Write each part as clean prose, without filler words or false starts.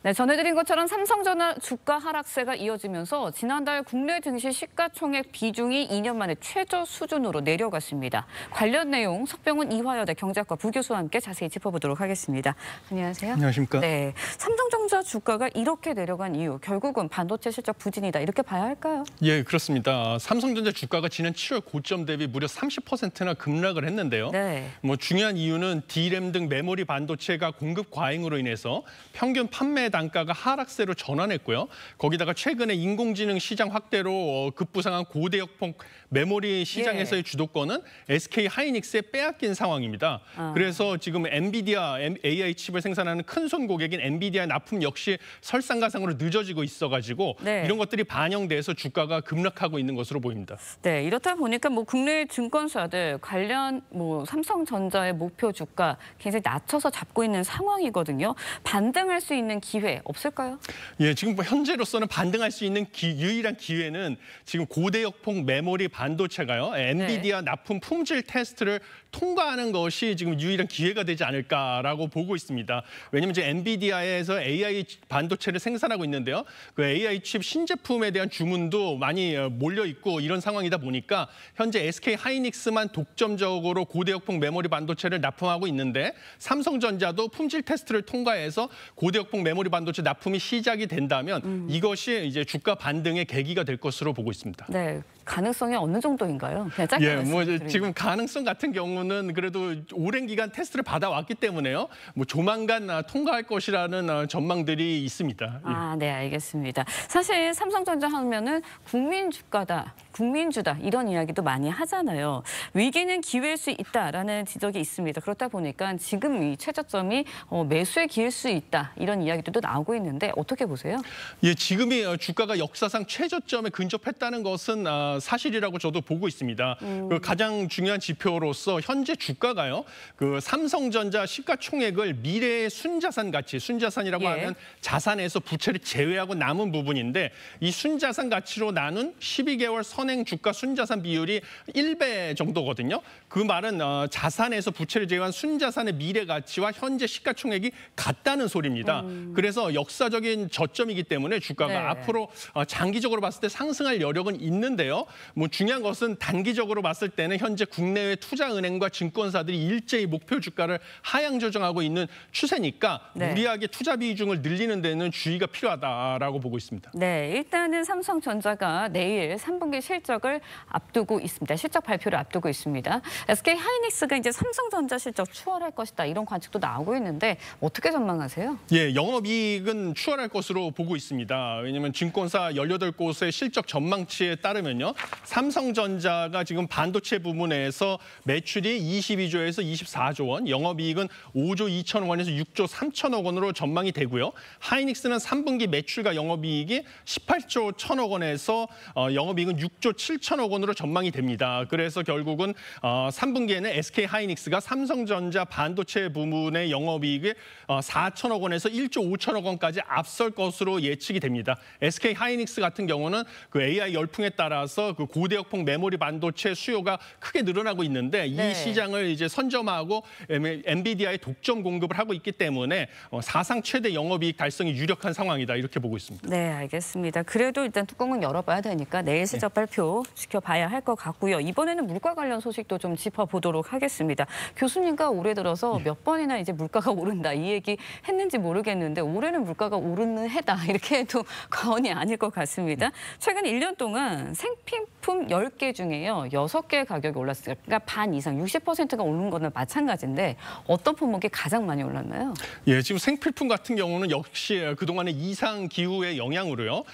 네, 전해드린 것처럼 삼성전자 주가 하락세가 이어지면서 지난달 국내 증시 시가총액 비중이 2년 만에 최저 수준으로 내려갔습니다. 관련 내용 석병훈 이화여대 경제학과 부교수와 함께 자세히 짚어보도록 하겠습니다. 안녕하세요. 안녕하십니까. 네, 삼성전자 주가가 이렇게 내려간 이유, 결국은 반도체 실적 부진이다 이렇게 봐야 할까요? 예, 그렇습니다. 삼성전자 주가가 지난 7월 고점 대비 무려 30%나 급락을 했는데요. 네. 중요한 이유는 D램 등 메모리 반도체가 공급 과잉으로 인해서 평균 판매 단가가 하락세로 전환했고요. 거기다가 최근에 인공지능 시장 확대로 급부상한 고대역폭 메모리 시장에서의 주도권은 SK 하이닉스에 빼앗긴 상황입니다. 그래서 지금 엔비디아 AI 칩을 생산하는 큰손 고객인 엔비디아 납품 역시 설상가상으로 늦어지고 있어가지고 네. 이런 것들이 반영돼서 주가가 급락하고 있는 것으로 보입니다. 네, 이렇다 보니까 국내 증권사들 관련 삼성전자의 목표 주가 굉장히 낮춰서 잡고 있는 상황이거든요. 반등할 수 있는 기회 없을까요? 예, 지금 현재로서는 반등할 수 있는 유일한 기회는 지금 고대역폭 메모리 반도체가요. 엔비디아 납품 품질 테스트를 통과하는 것이 지금 유일한 기회가 되지 않을까라고 보고 있습니다. 왜냐하면 이제 엔비디아에서 AI 반도체를 생산하고 있는데요. 그 AI 칩 신제품에 대한 주문도 많이 몰려 있고 이런 상황이다 보니까 현재 SK 하이닉스만 독점적으로 고대역폭 메모리 반도체를 납품하고 있는데 삼성전자도 품질 테스트를 통과해서 고대역폭 메모리 반도체 납품이 시작이 된다면 이것이 이제 주가 반등의 계기가 될 것으로 보고 있습니다. 네, 가능성이 어느 정도인가요? 그냥 짧게 말씀드리면. 지금 가능성 같은 경우는 그래도 오랜 기간 테스트를 받아왔기 때문에요. 조만간 통과할 것이라는 전망들이 있습니다. 아, 네, 알겠습니다. 사실 삼성전자 하면은 국민 주가다, 국민주다 이런 이야기도 많이 하잖아요. 위기는 기회일 수 있다라는 지적이 있습니다. 그렇다 보니까 지금 이 최저점이 매수에 기일 수 있다 이런 이야기들도 나오고 있는데 어떻게 보세요? 예, 지금이 주가가 역사상 최저점에 근접했다는 것은 사실이라고 저도 보고 있습니다. 그 가장 중요한 지표로서 현재 주가가요. 그 삼성전자 시가총액을 미래의 순자산 가치, 순자산이라고 하면 자산에서 부채를 제외하고 남은 부분인데 이 순자산 가치로 나눈 12개월 선행 주가 순자산 비율이 1배 정도거든요. 그 말은 자산에서 부채를 제외한 순자산의 미래 가치와 현재 시가총액이 같다는 소리입니다. 그래서 역사적인 저점이기 때문에 주가가 앞으로 장기적으로 봤을 때 상승할 여력은 있는데요. 중요한 것은 단기적으로 봤을 때는 현재 국내외 투자은행과 증권사들이 일제히 목표 주가를 하향 조정하고 있는 추세니까 무리하게 투자 비중을 늘리는 데는 주의가 필요하다라고 보고 있습니다. 네, 일단은 삼성전자가 내일 3분기 실적을 앞두고 있습니다. 실적 발표를 앞두고 있습니다. SK 하이닉스가 이제 삼성전자 실적 추월할 것이다 이런 관측도 나오고 있는데 어떻게 전망하세요? 예, 영업이익은 추월할 것으로 보고 있습니다. 왜냐하면 증권사 18곳의 실적 전망치에 따르면요. 삼성전자가 지금 반도체 부문에서 매출이 22조에서 24조 원, 영업이익은 5조 2천억 원에서 6조 3천억 원으로 전망이 되고요. 하이닉스는 3분기 매출과 영업이익이 18조 1천억 원에서 영업이익은 6조 7천억 원으로 전망이 됩니다. 그래서 결국은 3분기에는 SK 하이닉스가 삼성전자 반도체 부문의 영업이익을 4천억 원에서 1조 5천억 원까지 앞설 것으로 예측이 됩니다. SK 하이닉스 같은 경우는 그 AI 열풍에 따라서 그 고대역폭 메모리 반도체 수요가 크게 늘어나고 있는데 이 시장을 이제 선점하고 엔비디아의 독점 공급을 하고 있기 때문에 사상 최대 영업이익 달성이 유력한 상황이다 이렇게 보고 있습니다. 네, 알겠습니다. 그래도 일단 뚜껑은 열어봐야 되니까 내일 실적 발표 지켜봐야 할 것 같고요. 이번에는 물가 관련 소식도 좀 짚어보도록 하겠습니다. 교수님과 올해 들어서 몇 번이나 이제 물가가 오른다 이 얘기 했는지 모르겠는데 올해는 물가가 오르는 해다 이렇게 해도 과언이 아닐 것 같습니다. 최근 1년 동안 생필품 10개 중에요. 6개의 가격이 올랐어요. 그러니까 반 이상 60%가 오른 거는 마찬가지인데 어떤 품목이 가장 많이 올랐나요? 예, 지금 생필품 같은 경우는 역시 그동안의 이상 기후의 영향으로요.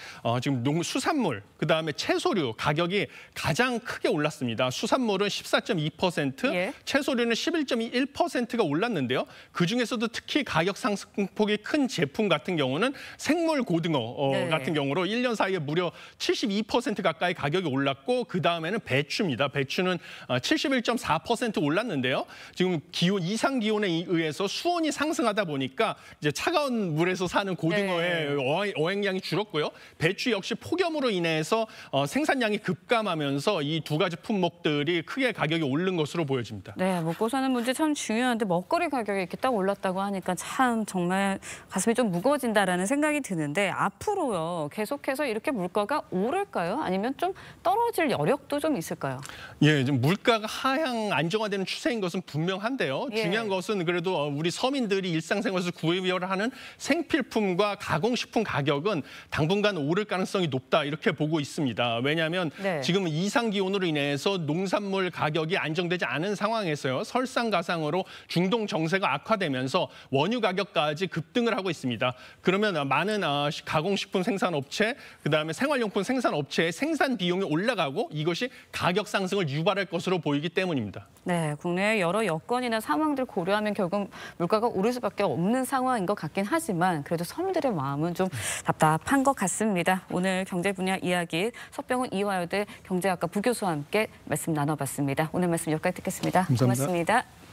지금 수산물, 그다음에 채소류 가격이 가장 크게 올랐습니다. 수산물은 14.2%, 채소류는 11.1%가 올랐는데요. 그중에서도 특히 가격 상승폭이 큰 제품 같은 경우는 생물 고등어 같은 경우로 1년 사이에 무려 72% 가까이 가격이 가격이 올랐고 그 다음에는 배추입니다. 배추는 71.4% 올랐는데요. 지금 이상 기온에 의해서 수온이 상승하다 보니까 이제 차가운 물에서 사는 고등어의 어획량이 줄었고요. 배추 역시 폭염으로 인해서 생산량이 급감하면서 이 두 가지 품목들이 크게 가격이 오른 것으로 보여집니다. 네, 먹고 사는 문제 참 중요한데 먹거리 가격이 이렇게 딱 올랐다고 하니까 참 정말 가슴이 좀 무거워진다라는 생각이 드는데 앞으로요 계속해서 이렇게 물가가 오를까요? 아니면 좀 떨어질 여력도 좀 있을까요? 예, 지금 물가가 하향 안정화되는 추세인 것은 분명한데요. 예. 중요한 것은 그래도 우리 서민들이 일상생활에서 구입을 하는 생필품과 가공식품 가격은 당분간 오를 가능성이 높다 이렇게 보고 있습니다. 왜냐하면 네. 지금 이상 기온으로 인해서 농산물 가격이 안정되지 않은 상황에서요. 설상가상으로 중동 정세가 악화되면서 원유 가격까지 급등을 하고 있습니다. 그러면 많은 가공식품 생산업체, 그다음에 생활용품 생산업체의 생산 비용이 올라가고 이것이 가격 상승을 유발할 것으로 보이기 때문입니다. 네, 국내의 여러 여건이나 상황들 고려하면 결국 물가가 오를 수밖에 없는 상황인 것 같긴 하지만 그래도 서민들의 마음은 좀 답답한 것 같습니다. 오늘 경제 분야 이야기 서병훈 이화여대 경제학과 부교수와 함께 말씀 나눠봤습니다. 오늘 말씀 여기까지 듣겠습니다. 감사합니다. 고맙습니다.